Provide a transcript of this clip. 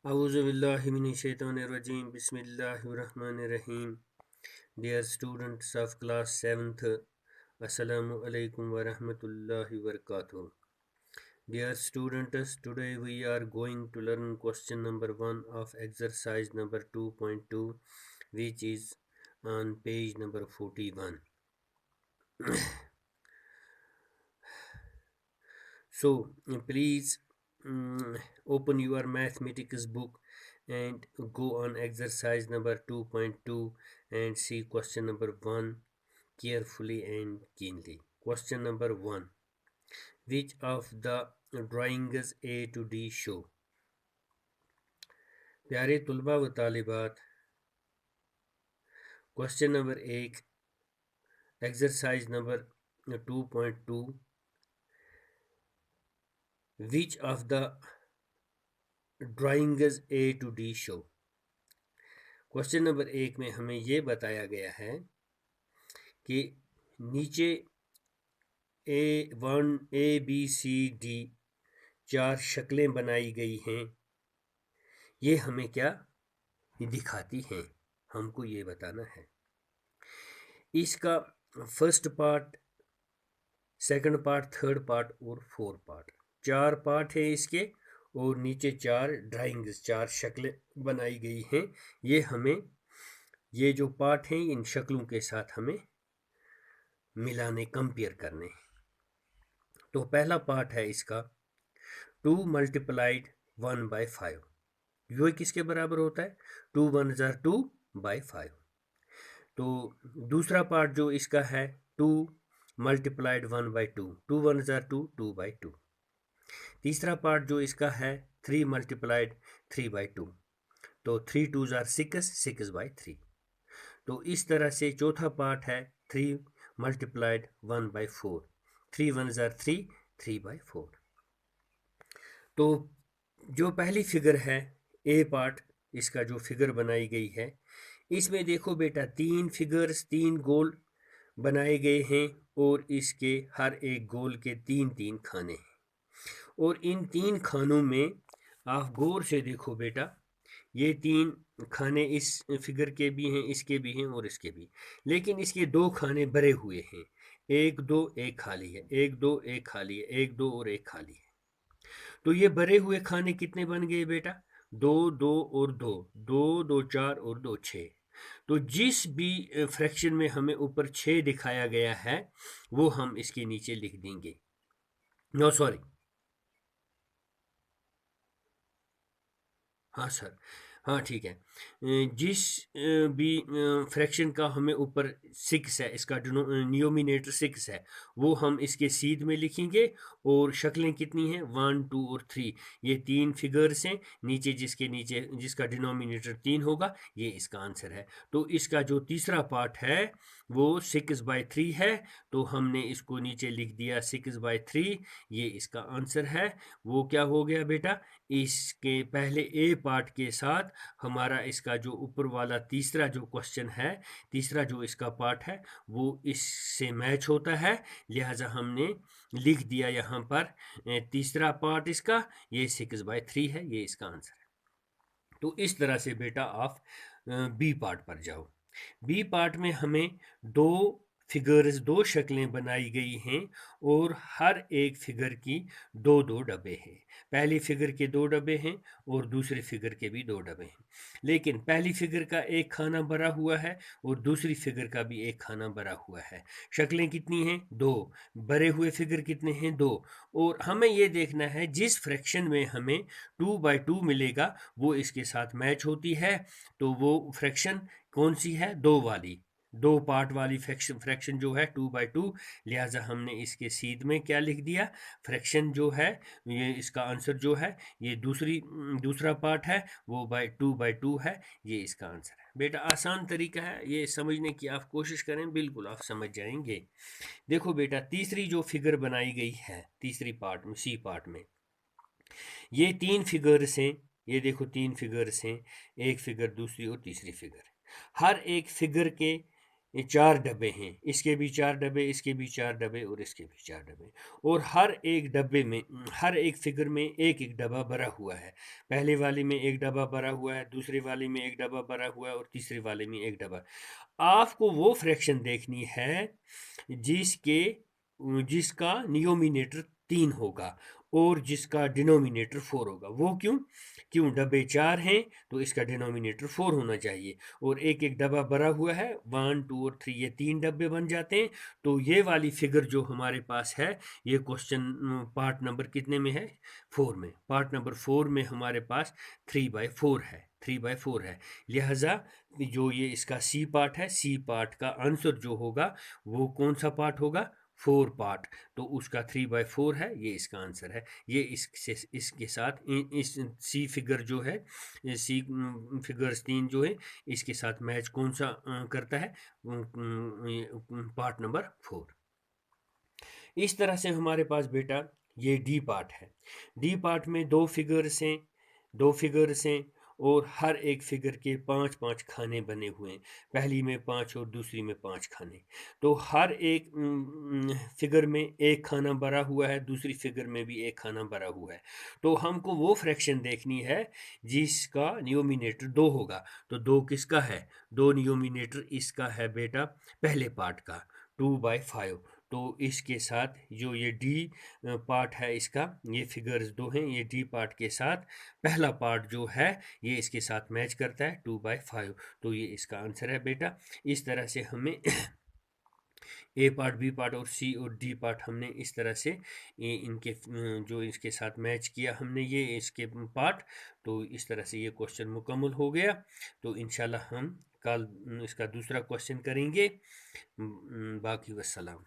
Auzubillahiminash-shaytanir-rajim. Bismillahir-rahmanir-rahim. Dear students of class 7th, Assalamu alaikum wa rahmatullahi wa barakatuh. Dear students, today we are going to learn question number 1 of exercise number 2.2, which is on page number 41. So please open your mathematics book and go on exercise number 2.2 and see question number 1 carefully and keenly. Question number 1. Which of the drawings A to D show? प्यारे तुलबा व तालिबात, question number 1 exercise number 2.2, which of the drawings A to D show? Question number 1 में हमें ये बताया गया है कि नीचे A1 A B C D 4 शक्लें बनाई गई हैं। ये हमें क्या दिखाती हैं, हमको ये बताना है। इसका first part, second part, third part और फोर्थ पार्ट, 4 पार्ट है इसके और नीचे 4 ड्राइंग्स, 4 शक्लें बनाई गई हैं। ये हमें ये जो पार्ट हैं इन शक्लों के साथ हमें मिलाने, कंपेयर करने। तो पहला पार्ट है इसका 2 मल्टीप्लाइड 1/5। ये किसके बराबर होता है? 2 1 2/5। तो दूसरा पार्ट जो इसका है 2 मल्टीप्लाइड 1/2, 2 1 2 2/2। तीसरा पार्ट जो इसका है 3 मल्टीप्लाइड 3/2, तो 3 2 6 6/3। तो इस तरह से चौथा पार्ट है 3 मल्टीप्लाइड 1/4, 3 1 3 3/4। तो जो पहली फिगर है ए पार्ट, इसका जो फिगर बनाई गई है, इसमें देखो बेटा 3 फिगर्स, 3 गोल बनाए गए हैं और इसके हर एक गोल के 3-3 खाने हैं। और इन 3 खानों में आप गौर से देखो बेटा, ये 3 खाने इस फिगर के भी हैं, इसके भी हैं और इसके भी, लेकिन इसके 2 खाने भरे हुए हैं। 1 2 1 खाली है, 1 2 1 खाली है, 1 2 और 1 खाली है। तो ये भरे हुए खाने कितने बन गए बेटा? 2 2 और 2, 2 2 4 और 2 6। तो जिस भी फ्रैक्शन में हमें ऊपर 6 दिखाया गया है वो हम इसके नीचे लिख देंगे। नो सॉरी, हाँ सर, हाँ ठीक है। जिस भी फ्रैक्शन का हमें ऊपर 6 है, इसका डिनोमिनेटर 6 है, वो हम इसके सीध में लिखेंगे। और शक्लें कितनी हैं? 1 2 और 3, ये 3 फिगर्स हैं। नीचे जिसका डिनोमिनेटर 3 होगा, ये इसका आंसर है। तो इसका जो तीसरा पार्ट है वो 6/3 है, तो हमने इसको नीचे लिख दिया 6/3, ये इसका आंसर है। वो क्या हो गया बेटा? इसके पहले ए पार्ट के साथ हमारा इसका जो ऊपर वाला तीसरा जो क्वेश्चन है, तीसरा जो इसका पार्ट है, वो इससे मैच होता है। लिहाजा हमने लिख दिया यहाँ पर तीसरा पार्ट इसका, ये 6/3 है, ये इसका आंसर है। तो इस तरह से बेटा आप बी पार्ट पर जाओ। बी पार्ट में हमें 2 फिगर्स, 2 शक्लें बनाई गई हैं और हर एक फिगर की 2-2 डब्बे हैं। पहली फिगर के 2 डब्बे हैं और दूसरी फिगर के भी 2 डब्बे हैं। लेकिन पहली फिगर का एक खाना भरा हुआ है और दूसरी फिगर का भी एक खाना भरा हुआ है। शक्लें कितनी हैं? 2। भरे हुए फिगर कितने हैं? 2। और हमें ये देखना है जिस फ्रैक्शन में हमें 2/2 मिलेगा वो इसके साथ मैच होती है। तो वो फ्रैक्शन कौन सी है? 2 वाली, 2 पार्ट वाली फ्रैक्शन जो है 2/2। लिहाजा हमने इसके सीध में क्या लिख दिया? फ्रैक्शन जो है, ये इसका आंसर जो है, ये दूसरा पार्ट है, वो 2/2 है, ये इसका आंसर है। बेटा आसान तरीका है, ये समझने की आप कोशिश करें, बिल्कुल आप समझ जाएंगे। देखो बेटा, तीसरी जो फिगर बनाई गई है तीसरी पार्ट में, सी पार्ट में, ये 3 फिगर्स हैं। ये देखो 3 फिगर्स हैं, एक फिगर, दूसरी और तीसरी फिगर। हर एक फिगर के ये 4 डब्बे हैं, इसके भी 4 डब्बे, इसके भी 4 डब्बे और इसके भी 4 डब्बे, और हर एक डब्बे में, हर एक फिगर में एक एक डब्बा भरा हुआ है। पहले वाले में एक डब्बा भरा हुआ है, दूसरे वाले में एक डब्बा भरा हुआ है और तीसरे वाले में एक डब्बा। आपको वो फ्रैक्शन देखनी है जिसके जिसका नियोमिनेटर 3 होगा और जिसका डिनोमिनेटर 4 होगा। वो क्यों? क्यों? डब्बे 4 हैं तो इसका डिनोमिनेटर 4 होना चाहिए, और एक एक डब्बा भरा हुआ है, 1 2 और 3, ये 3 डब्बे बन जाते हैं। तो ये वाली फिगर जो हमारे पास है, ये क्वेश्चन पार्ट नंबर कितने में है? 4 में। पार्ट नंबर 4 में हमारे पास 3/4 है, 3/4 है। लिहाजा जो ये इसका सी पार्ट है, सी पार्ट का आंसर जो होगा वो कौन सा पार्ट होगा? 4 पार्ट। तो उसका 3/4 है, ये इसका आंसर है। ये इसके साथ इस सी फिगर जो है, सी फिगर्स 3 जो है, इसके साथ मैच कौन सा करता है? Part number 4। इस तरह से हमारे पास बेटा ये डी पार्ट है। डी पार्ट में 2 फिगर्स हैं, 2 फिगर्स हैं, और हर एक फिगर के 5-5 खाने बने हुए हैं। पहली में 5 और दूसरी में 5 खाने। तो हर एक फिगर में एक खाना भरा हुआ है, दूसरी फिगर में भी एक खाना भरा हुआ है। तो हमको वो फ्रैक्शन देखनी है जिसका नियोमिनेटर 2 होगा। तो 2 किसका है? 2 नियोमिनेटर इसका है बेटा पहले पार्ट का, 2/5। तो इसके साथ जो ये डी पार्ट है इसका, ये फिगर्स 2 हैं, ये डी पार्ट के साथ पहला पार्ट जो है ये इसके साथ मैच करता है, 2/5। तो ये इसका आंसर है बेटा। इस तरह से हमें ए पार्ट, बी पार्ट और सी और डी पार्ट हमने इस तरह से इनके जो इसके साथ मैच किया हमने ये इसके पार्ट। तो इस तरह से ये क्वेश्चन मुकम्मल हो गया। तो इंशाल्लाह हम कल इसका दूसरा क्वेश्चन करेंगे। बाकी वस्सलाम।